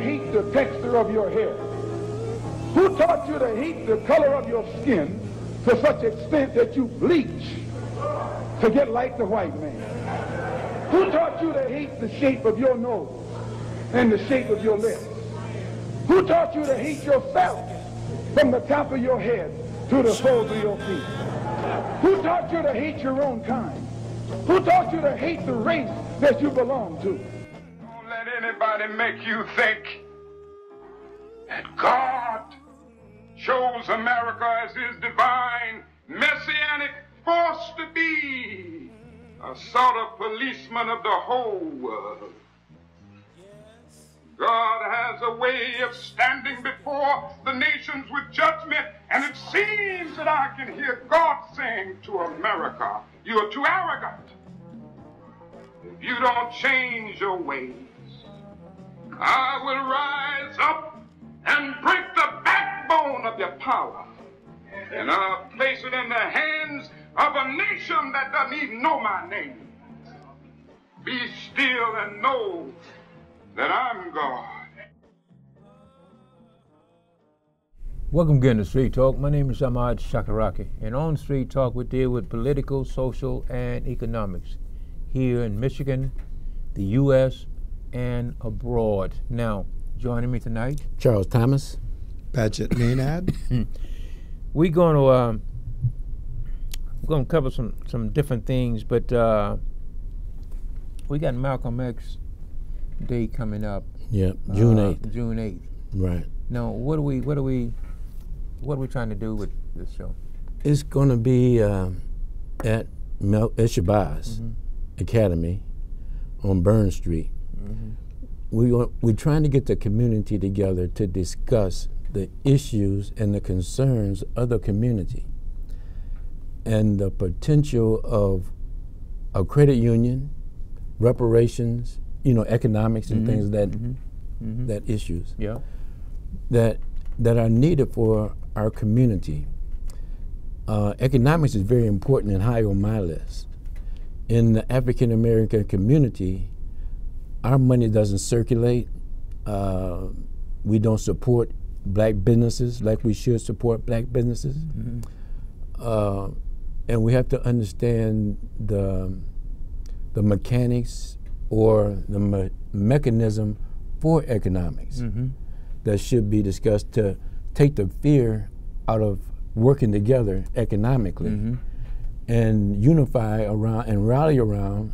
hate the texture of your hair? Who taught you to hate the color of your skin to such extent that you bleach to get like the white man? Who taught you to hate the shape of your nose and the shape of your lips? Who taught you to hate yourself from the top of your head to the soles of your feet? Who taught you to hate your own kind? Who taught you to hate the race that you belong to? Don't let anybody make you think that God chose America as his divine messianic force to be a sort of policeman of the whole world. God has a way of standing before the nations with judgment, and it seems that I can hear God saying to America, you are too arrogant. If you don't change your ways, I will rise up and break the backbone of your power, and I'll place it in the hands of a nation that doesn't even know my name. Be still and know that I'm God. Welcome again to Street Talk. My name is Ahmad Shakaraki, and on Street Talk we deal with political, social, and economics here in Michigan, the U.S., and abroad. Now, joining me tonight, Charles Thomas, Padgett Maynard. we're going to cover some different things, but we got Malcolm X Day coming up. Yeah, June 8th. June 8th. Right. Now, what are we trying to do with this show? It's going to be at Shabazz Academy on Burn Street. We're trying to get the community together to discuss the issues and the concerns of the community and the potential of a credit union, reparations, economics and things that issues that are needed for our community. Economics is very important and high on my list. In the African American community, our money doesn't circulate. We don't support black businesses like we should support black businesses. And we have to understand the mechanics or the mechanism for economics that should be discussed to take the fear out of working together economically and unify around and rally around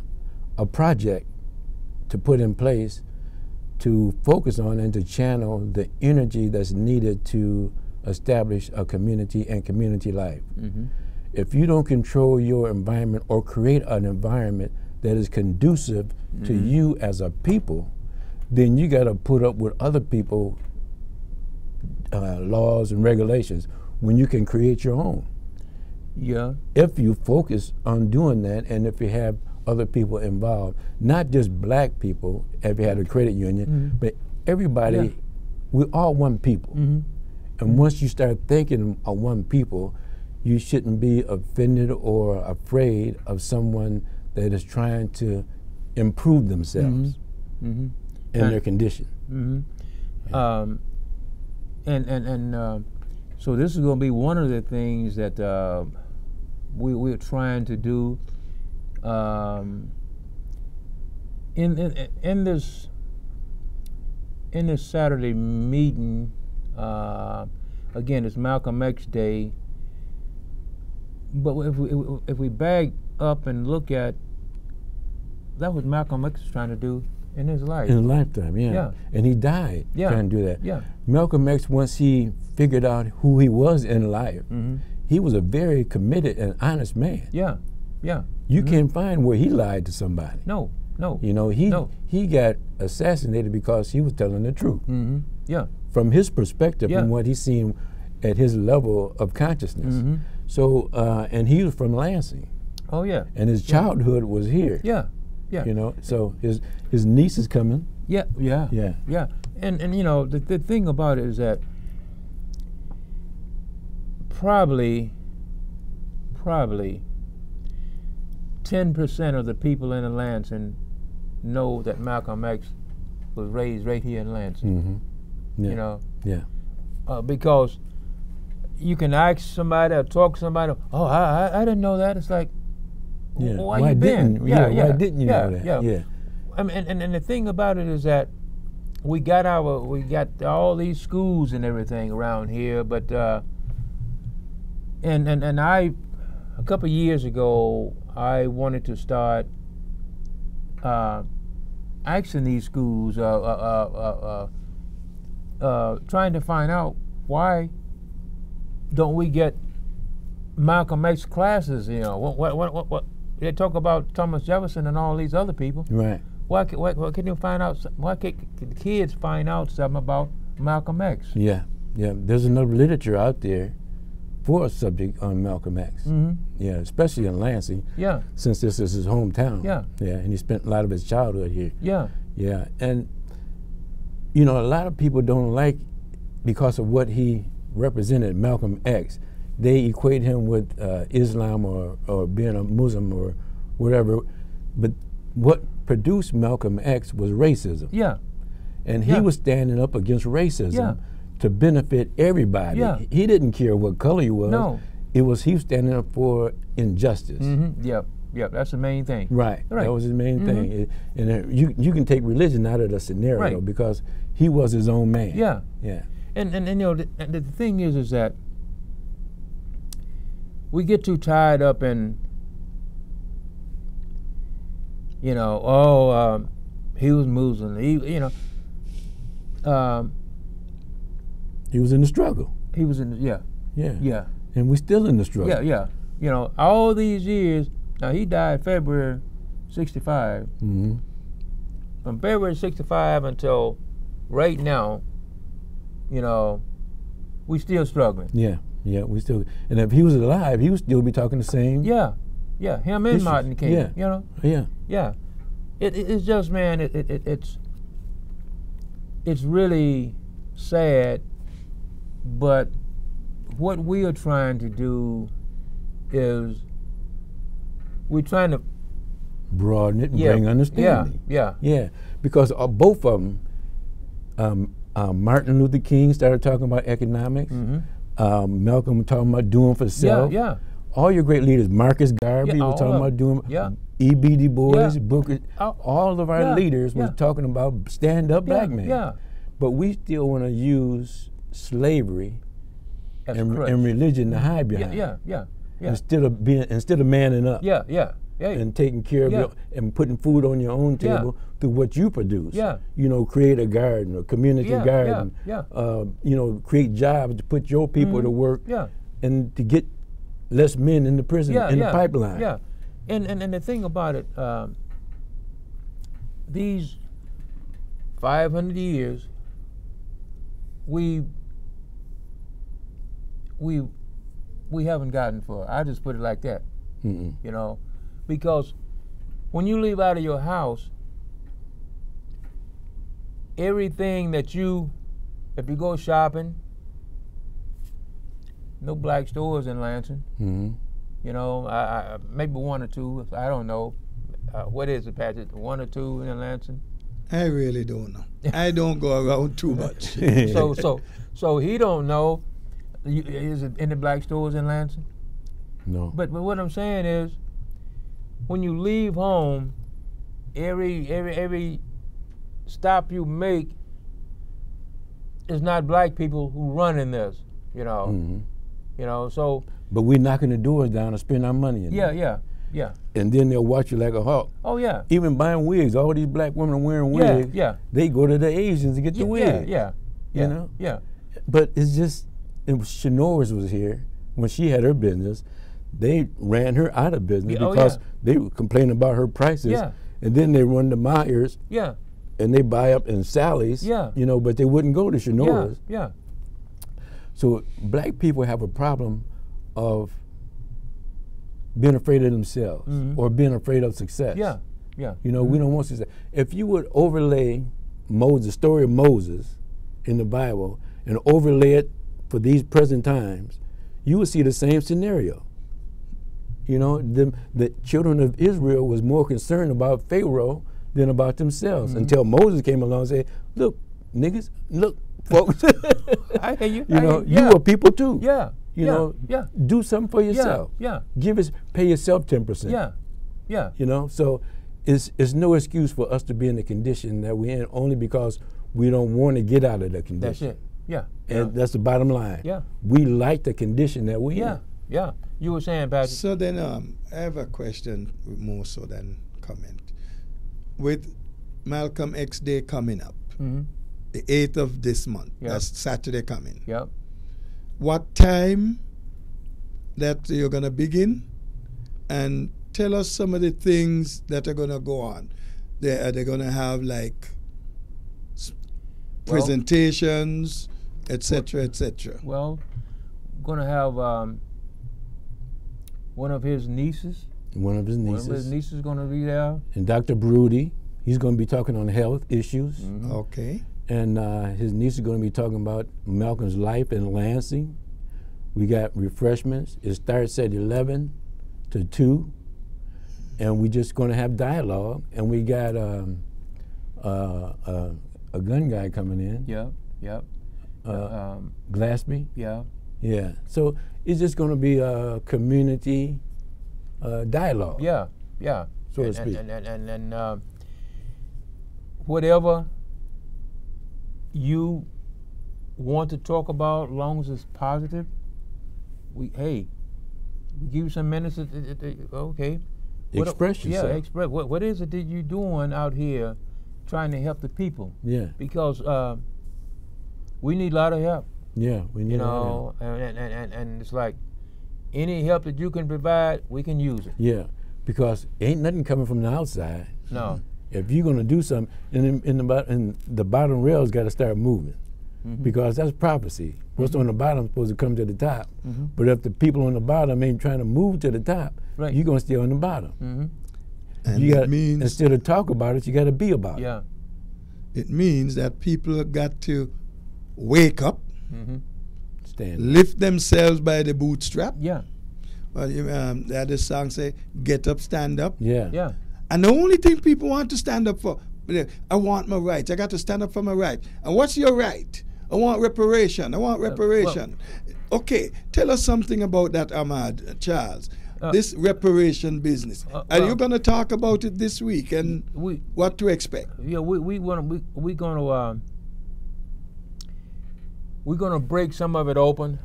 a project to put in place to focus on and to channel the energy that's needed to establish a community and community life. If you don't control your environment or create an environment that is conducive to you as a people, then you got to put up with other people laws and regulations when you can create your own. Yeah. If you focus on doing that, and if you have other people involved, not just black people, if you had a credit union, but everybody, we're all one people. And once you start thinking of one people, you shouldn't be offended or afraid of someone that is trying to improve themselves and their condition. So this is going to be one of the things that we're trying to do in this Saturday meeting. Again, it's Malcolm X Day, but if we back up and look at that, what Malcolm X was trying to do in his life. In his lifetime, yeah. And he died trying to do that. Yeah. Malcolm X, once he figured out who he was in life, he was a very committed and honest man. Yeah. You can't find where he lied to somebody. No. He got assassinated because he was telling the truth. Yeah. From his perspective and what he's seen at his level of consciousness. So, and he was from Lansing. Oh, yeah. And his childhood was here. Yeah. So his niece is coming. Yeah. And the thing about it is that probably 10% of the people in Lansing know that Malcolm X was raised right here in Lansing. Yeah. You know, Yeah. because you can ask somebody or talk to somebody. Oh, I didn't know that. It's like, Yeah. why you been? Why didn't you know that? Yeah. Yeah. I mean, and the thing about it is that we got all these schools and everything around here, but and I, a couple of years ago, I wanted to start asking these schools, trying to find out why don't we get Malcolm X classes? You know, what they talk about Thomas Jefferson and all these other people. Right. Why can you find out? Why can't the kids find out something about Malcolm X? Yeah. Yeah. There's enough literature out there for a subject on Malcolm X. Yeah, especially in Lansing. Yeah. Since this is his hometown. Yeah. Yeah, and he spent a lot of his childhood here. Yeah. Yeah, and you know, a lot of people don't like, because of what he represented, Malcolm X, they equate him with Islam or being a Muslim or whatever. But what produced Malcolm X was racism. Yeah. And he was standing up against racism to benefit everybody. Yeah. He didn't care what color you was. No. He was standing up for injustice. Yep. That's the main thing. Right. That was his main thing. And you can take religion out of the scenario because he was his own man. Yeah. Yeah. And you know, the thing is that we get too tied up in, you know, he was Muslim. You know, he was in the struggle. he was in the, yeah. And we're still in the struggle. Yeah. You know, all these years. Now he died February '65. From February '65 until right now, you know, we still struggling. Yeah, we still. And if he was alive, he would still be talking the same. Yeah, him and issues. Martin King. Yeah. You know. Yeah. It's just, man. It's really sad, but what we are trying to do is we're trying to broaden it and bring understanding. Yeah. Because both of them, Martin Luther King started talking about economics. Malcolm talking about doing for self. Yeah. All your great leaders, Marcus Garvey was talking about doing. E.B. Du Bois, Booker, all of our leaders was talking about stand-up black men. Yeah. But we still want to use slavery and religion to hide behind. Yeah. Instead of manning up. Yeah. And taking care of your, and putting food on your own table through what you produce. Yeah. You know, create a garden, a community garden. You know, create jobs to put your people to work. And to get less men in the prison in the pipeline. Yeah. And the thing about it, these 500 years, we haven't gotten far. I just put it like that. You know, because when you leave out of your house, everything that if you go shopping, no black stores in Lansing. You know, I maybe one or two. I don't know. What is it, Patrick? One or two in Lansing? I really don't know. I don't go around too much. So he don't know. Is it any black stores in Lansing? No. But what I'm saying is, when you leave home, every stop you make is not black people who running this. You know. You know. So. But we're knocking the doors down and spending our money in there. Yeah. And then they'll watch you like a hawk. Oh yeah. Even buying wigs, all these black women wearing wigs. They go to the Asians to get the wig. Yeah. You know. Yeah. But it's just, Shanoris was here when she had her business. They ran her out of business because they were complaining about her prices. Yeah. And then they run to Myers. Yeah. And they buy up in Sally's. Yeah. You know, but they wouldn't go to Shanoris. Yeah. So black people have a problem of being afraid of themselves or being afraid of success. Yeah. You know, we don't want success. If you would overlay the story of Moses in the Bible and overlay it for these present times, you would see the same scenario. You know, the children of Israel was more concerned about Pharaoh than about themselves until Moses came along and said, look, niggas, look, folks. I hear you. You know, yeah. you are people too. Yeah. You know, do something for yourself. Yeah. Pay yourself 10%. Yeah. You know, so it's no excuse for us to be in the condition that we're in only because we don't want to get out of the condition. That's it. Yeah. And that's the bottom line. Yeah. We like the condition that we're in. Yeah. You were saying, Patrick. So then I have a question more so than comment. With Malcolm X Day coming up, the 8th of this month, that's Saturday coming. Yep. What time that you're going to begin? And tell us some of the things that are going to go on. Are they going to have like presentations, etc., etc.? Well, going to have one of his nieces. One of his nieces going to be there. And Dr. Broody, he's going to be talking on health issues. Okay. And his niece is going to be talking about Malcolm's life in Lansing. We got refreshments. It starts at 11 to 2. And we're just going to have dialogue. And we got a gun guy coming in. Yep. Glassby. Yeah. Yeah. So it's just going to be a community dialogue. Yeah. So to speak. And whatever you want to talk about, as long as it's positive, we give you some minutes. Okay. Express yourself. Yeah, express. What is it that you're doing out here trying to help the people? Yeah. Because we need a lot of help. Yeah, we need a lot of help. And it's like any help that you can provide, we can use it. Yeah, because ain't nothing coming from the outside. No. If you're going to do something, and the bottom rail's got to start moving, because that's prophecy. What's on the bottom is supposed to come to the top. But if the people on the bottom ain't trying to move to the top, you're going to stay on the bottom. And you it means, instead of talk about it, you got to be about it. It means that people have got to wake up, stand, lift themselves by the bootstrap. Yeah. Well, the other song say, "Get up, stand up." Yeah. And the only thing people want to stand up for, I want my rights. I got to stand up for my right. And what's your right? I want reparation. Okay, tell us something about that, Ahmad, Charles. This reparation business. Are you going to talk about it this week and what to expect? Yeah, we're gonna break some of it open,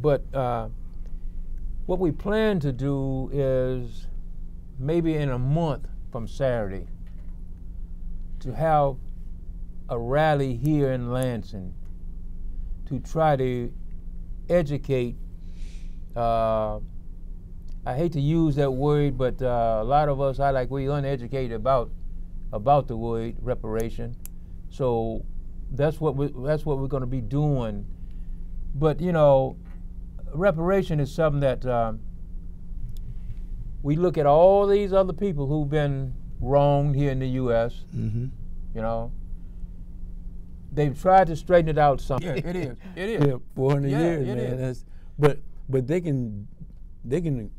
but what we plan to do is maybe in a month from Saturday to have a rally here in Lansing to try to educate. I hate to use that word, but a lot of us, we're uneducated about the word reparation. So that's what we're going to be doing. But reparation is something that we look at all these other people who've been wronged here in the U.S. They've tried to straighten it out some. Yeah, it is. Yeah, 400 years, man. But they can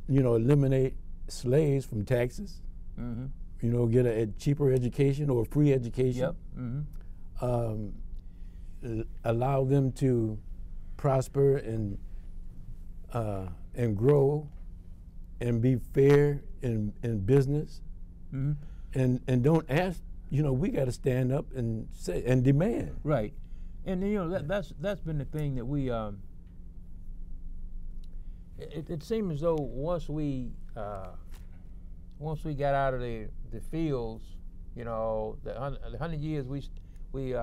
eliminate slaves from taxes. Get a cheaper education or a free education. Yep. Allow them to prosper and grow and be fair in business. And don't ask. We got to stand up and say and demand. Right, and that's been the thing that we. It seems as though once we got out of the fields, the 100 years we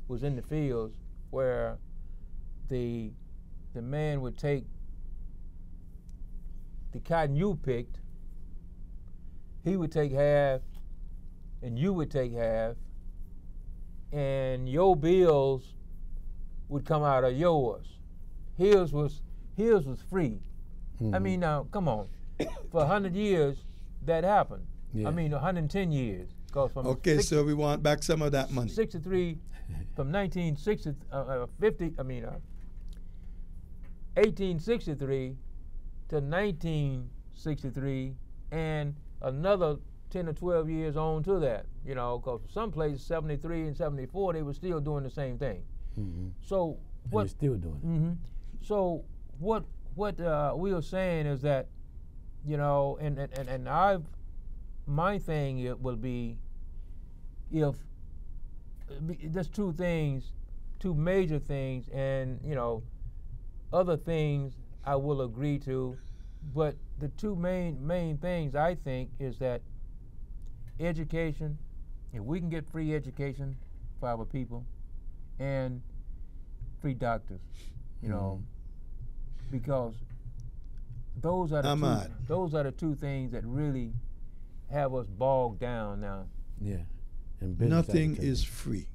was in the fields where the man would take the cotton you picked, he would take half, and you would take half, and your bills would come out of yours. His was free. I mean, now come on, for 100 years that happened. Yeah. I mean, 110 years. So we want back some of that money. 63, from 1863 to 1963, and another 10 or 12 years on to that, you know, because some places 73 and 74 they were still doing the same thing. So what? They're still doing it. So what we are saying is that, you know, and my thing it will be if there's two major things, and you know, other things I will agree to, but the two main things I think is that education, if we can get free education for our people, and free doctors, you know, because those are the two things that really have us bogged down now. Yeah. And nothing is free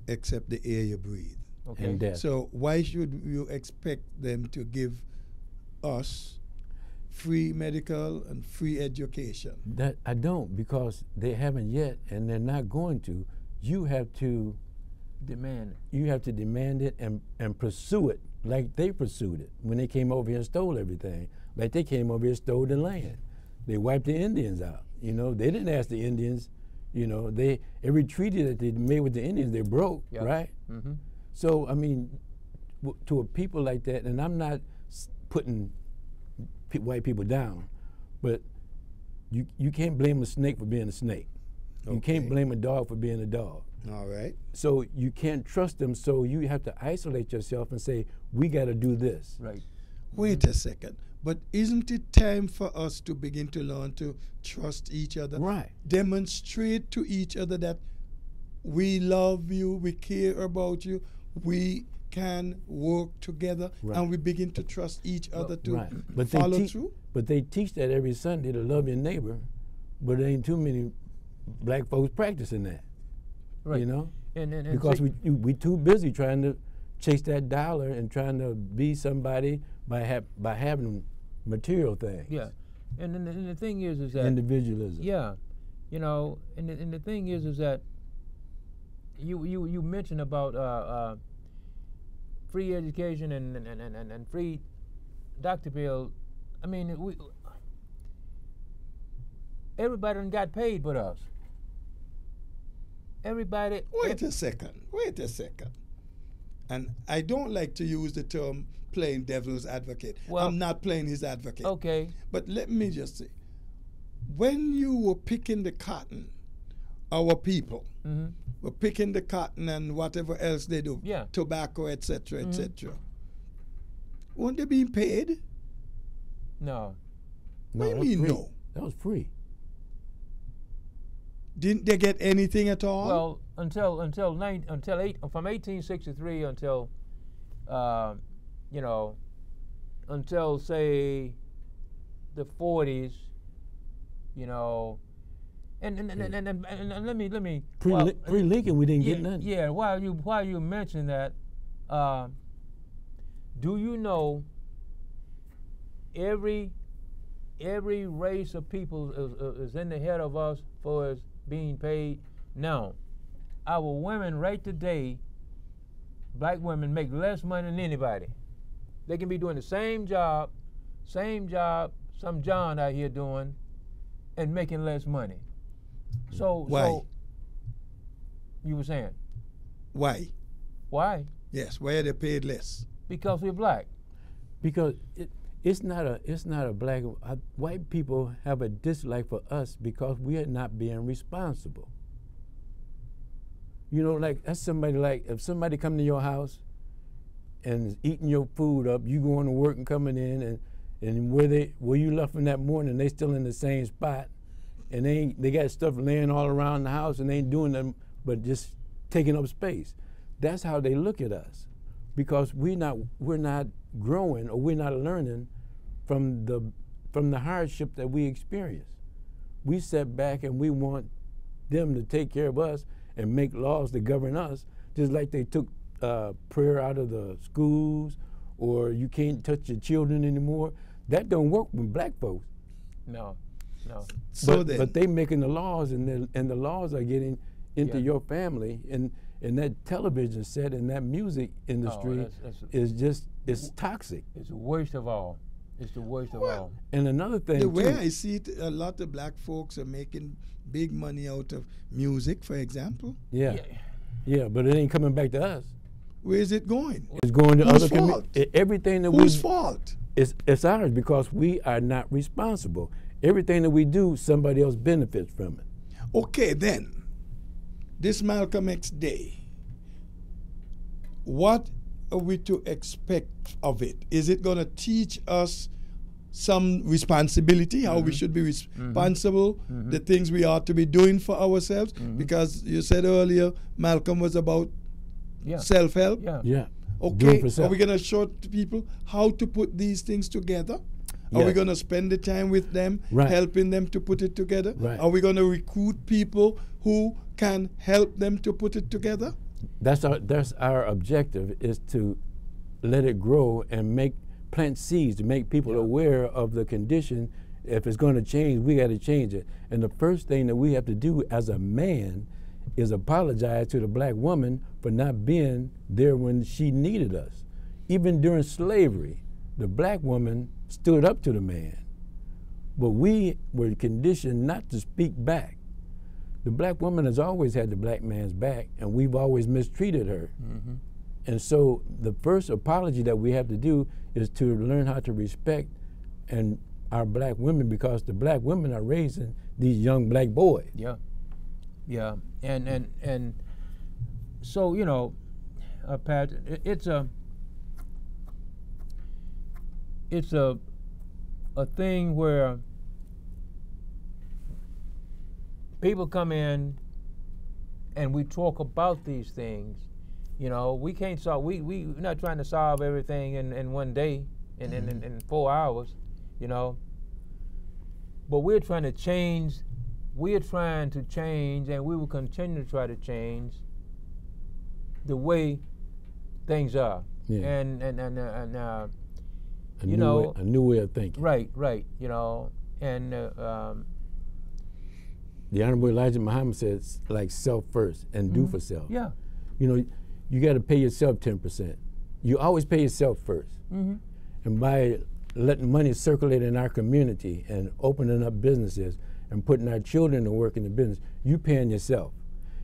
except the air you breathe. Okay. And death. So why should you expect them to give us free medical and free education? That I don't, because they haven't yet, and they're not going to. You have to demand it. You have to demand it and pursue it like they pursued it when they came over here and stole everything. Like they came over here and stole the land. They wiped the Indians out. You know, they didn't ask the Indians. You know, every treaty that they made with the Indians, they broke, right? So, I mean, to a people like that, and I'm not putting white people down, but you can't blame a snake for being a snake. Okay. You can't blame a dog for being a dog. All right. So you can't trust them, so you have to isolate yourself and say, we got to do this. Right. Wait a second. But isn't it time for us to begin to learn to trust each other? Right. Demonstrate to each other that we love you, we care about you, we can work together, and we begin to trust each other to follow through. But they teach that every Sunday, to love your neighbor, but there ain't too many black folks practicing that. Right. You know? And because we too busy trying to chase that dollar and trying to be somebody by having material things. Yeah, and the thing is that individualism. Yeah, you know, and the thing is that you mentioned about free education and free doctor bill. I mean, everybody done got paid but us. Everybody. Wait a second. And I don't like to use the term playing devil's advocate. Well, I'm not playing his advocate. Okay. But let me just say, when you were picking the cotton, our people were picking the cotton and whatever else they do, tobacco, etc., etc. Weren't they being paid? No. What do you mean no? That was free. Didn't they get anything at all? Well, from 1863 until you know, until say the 40s, you know, and let me pre-Lincoln we didn't get nothing. Yeah, while you mention that, do you know every race of people is in the head of us for being paid? Now, our women right today, black women, make less money than anybody. They can be doing the same job some John out here doing, and making less money. So why? So you were saying? Why? Why? Yes. Why are they paid less? Because we're black. Because it's not a black. White people have a dislike for us because we are not being responsible. You know, like that's somebody, like if somebody come to your house and is eating your food up, you going to work and coming in, and where you left them that morning, they still in the same spot, and they got stuff laying all around the house and they ain't doing them but just taking up space. That's how they look at us, because we're not growing, or we're not learning from the hardship that we experience. We sit back and we want them to take care of us and make laws to govern us, just like they took prayer out of the schools, or you can't touch your children anymore. That don't work with black folks. No. But they making the laws, and the laws are getting into your family, and that television set and that music industry is toxic. It's the worst of all. It's the worst of all. And another thing, The way too, I see it, a lot of black folks are making big money out of music, for example. yeah, but it ain't coming back to us. Where is it going? It's going to Whose other fault? everything that Whose fault? it's ours because we are not responsible. Everything that we do, somebody else benefits from it. Okay, then, this Malcolm X Day, what are we to expect of it? Is it going to teach us some responsibility, how we should be responsible, the things we ought to be doing for ourselves? Because you said earlier, Malcolm was about self-help. Yeah. Okay, are we going to show to people how to put these things together? Are we going to spend the time with them, helping them to put it together? Right. Are we going to recruit people who can help them to put it together? That's our objective, is to let it grow and plant seeds to make people aware of the condition. If it's going to change, we got to change it. And the first thing that we have to do as a man is apologize to the black woman for not being there when she needed us. Even during slavery, the black woman stood up to the man, but we were conditioned not to speak back. The black woman has always had the black man's back, and we've always mistreated her. And so the first apology that we have to do is to learn how to respect our black women, because the black women are raising these young black boys. Yeah, and so, you know, Pat, it's a thing where people come in and we talk about these things. You know, we can't solve. We're not trying to solve everything in one day, in 4 hours. You know, but we're trying to change. We're trying to change, and we will continue to try to change the way things are. And you know, a new way of thinking. Right. You know, and the Honorable Elijah Muhammad says, like, self first and do for self. Yeah. You know, you got to pay yourself 10%. You always pay yourself first. And by letting money circulate in our community and opening up businesses and putting our children to work in the business, you paying yourself.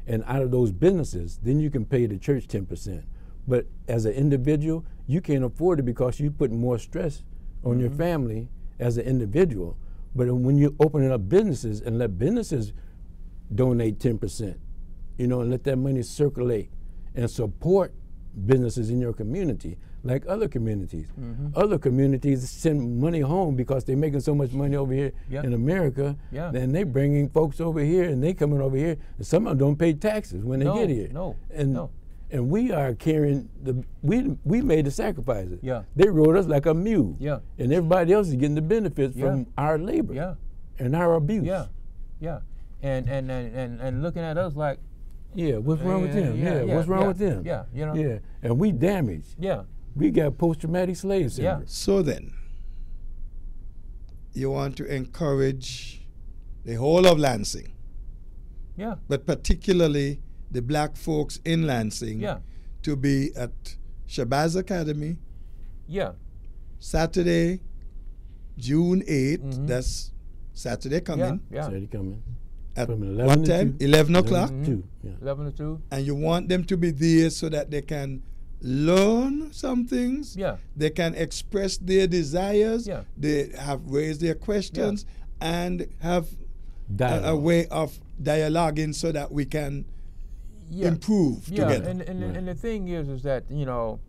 And out of those businesses, then you can pay the church 10%. But as an individual, you can't afford it because you put more stress on your family as an individual. But when you're opening up businesses and let businesses donate 10%, you know, and let that money circulate and support businesses in your community, like other communities. Other communities send money home because they're making so much money over here in America. Then they bringing folks over here, and they coming over here, and some of them don't pay taxes when they get here. And we are carrying we made the sacrifices. They rode us like a mule. And everybody else is getting the benefits from our labor and our abuse. And looking at us like, what's wrong with them? What's wrong with them? You know. And we damaged. We got post-traumatic slave syndrome. So then, you want to encourage the whole of Lansing, but particularly the black folks in Lansing, to be at Shabazz Academy, Saturday, June 8th. That's Saturday coming. Saturday coming. At from 11 what to time? 2. 11 o'clock? 11 to 2. And you want them to be there so that they can learn some things. They can express their desires. They have raised their questions and have a way of dialoguing so that we can improve together. And the thing is that, you know,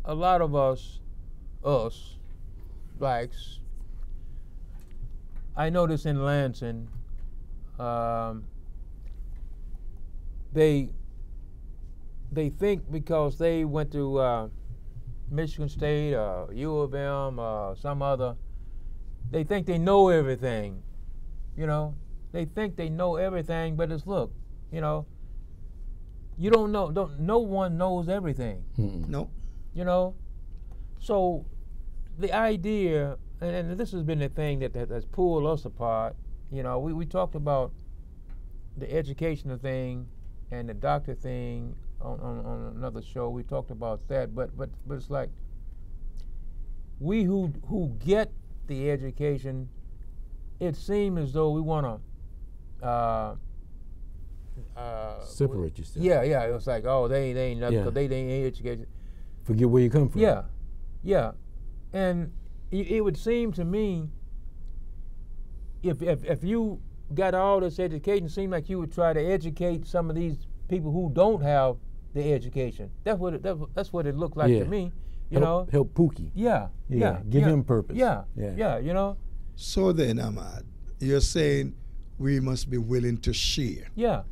a lot of us blacks, I notice in Lansing, they think because they went to Michigan State or U of M or some other, they think they know everything. You know, they think they know everything, but it's, look, you know, you don't know. No one knows everything. No. You know, so the idea. And this has been the thing that has pulled us apart. You know, we talked about the educational thing and the doctor thing on another show. We talked about that, but it's like, we who get the education, it seems as though we want to separate yourself. Yeah, it was like, oh, they ain't nothing because they ain't educated. Forget where you come from. Yeah, and it would seem to me, if you got all this education, it seemed like you would try to educate some of these people who don't have the education. That's what it looked like to me. You know, help Pookie. Give him purpose. You know. So then, Ahmad, you're saying we must be willing to share. Yeah.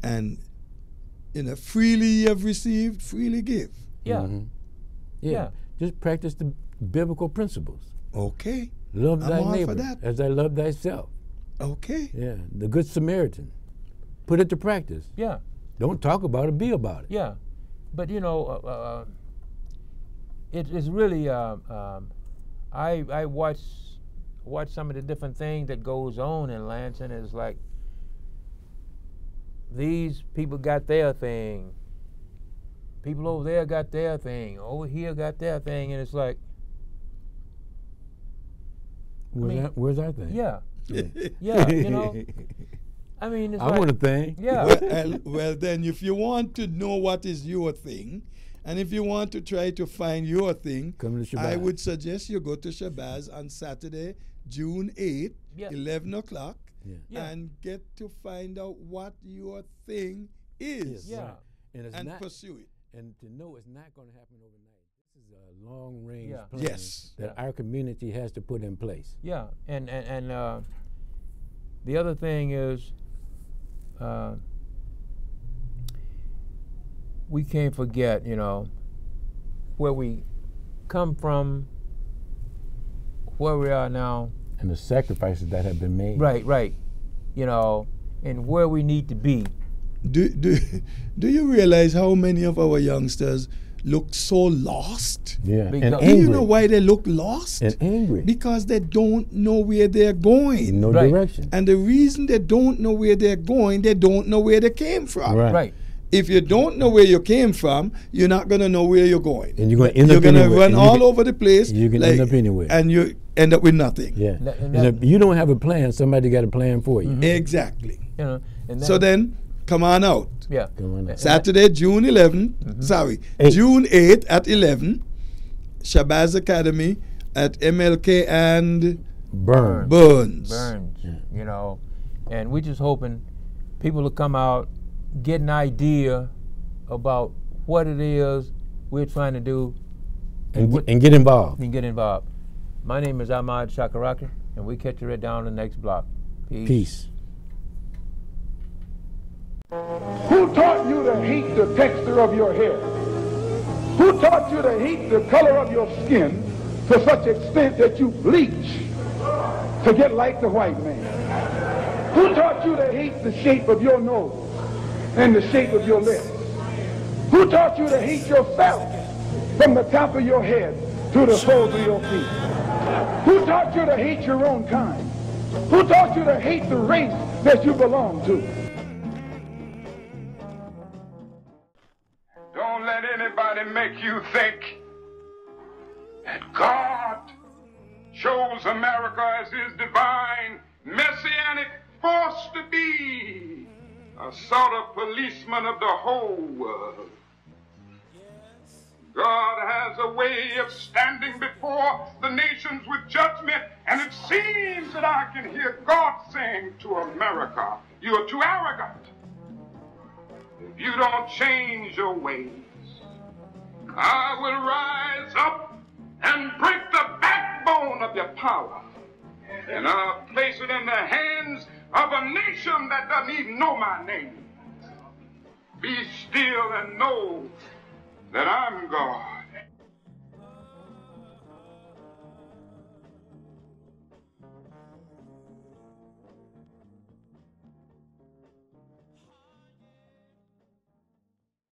And freely you have received, freely give. Yeah. Mm-hmm. Yeah. Just practice the biblical principles. Okay. Love thy all neighbor for that. as thy love thyself. Okay. Yeah. The Good Samaritan. Put it to practice. Yeah. Don't talk about it, be about it. Yeah. But it's really I watch some of the different things that goes on in Lansing. It's like these people got their thing. People over there got their thing. Over here got their thing, and it's like, where's our thing? Yeah. You know. I mean, it's I want a thing. Yeah. Well, then, if you want to know what is your thing, and if you want to try to find your thing, come to Shabazz. I would suggest you go to Shabazz on Saturday, June 8th, 11 o'clock, and get to find out what your thing is. Yeah. And pursue it. And to know it's not going to happen overnight. This is a long-range plan that our community has to put in place. Yeah, and the other thing is, we can't forget, where we come from, where we are now, and the sacrifices that have been made. Right. And where we need to be. Do you realize how many of our youngsters look so lost? Yeah, and angry. Do you know why they look lost? And angry. Because they don't know where they're going. No direction. And the reason they don't know where they're going, they don't know where they came from. Right. If you don't know where you came from, you're not going to know where you're going. And you're going to end up anywhere. You're going to run all over the place. You can end up anywhere. And you end up with nothing. Yeah. And if you don't have a plan, somebody got a plan for you. Mm-hmm. Exactly. So then, come on out. Yeah. Come on out. Saturday, June 11th. June 8th at 11. Shabazz Academy at MLK and Burns. Yeah. And we're just hoping people will come out, get an idea about what it is we're trying to do. And get involved. My name is Ahmad Shakaraki, and we catch you right down the next block. Peace. Who taught you to hate the texture of your hair? Who taught you to hate the color of your skin to such extent that you bleach to get like the white man? Who taught you to hate the shape of your nose and the shape of your lips? Who taught you to hate yourself from the top of your head to the soles of your feet? Who taught you to hate your own kind? Who taught you to hate the race that you belong to? Don't let anybody make you think that God chose America as his divine messianic force to be a sort of policeman of the whole world. God has a way of standing before the nations with judgment, and it seems that I can hear God saying to America, you are too arrogant. If you don't change your ways, I will rise up and break the backbone of your power, and I'll place it in the hands of a nation that doesn't even know my name. Be still and know that I'm God.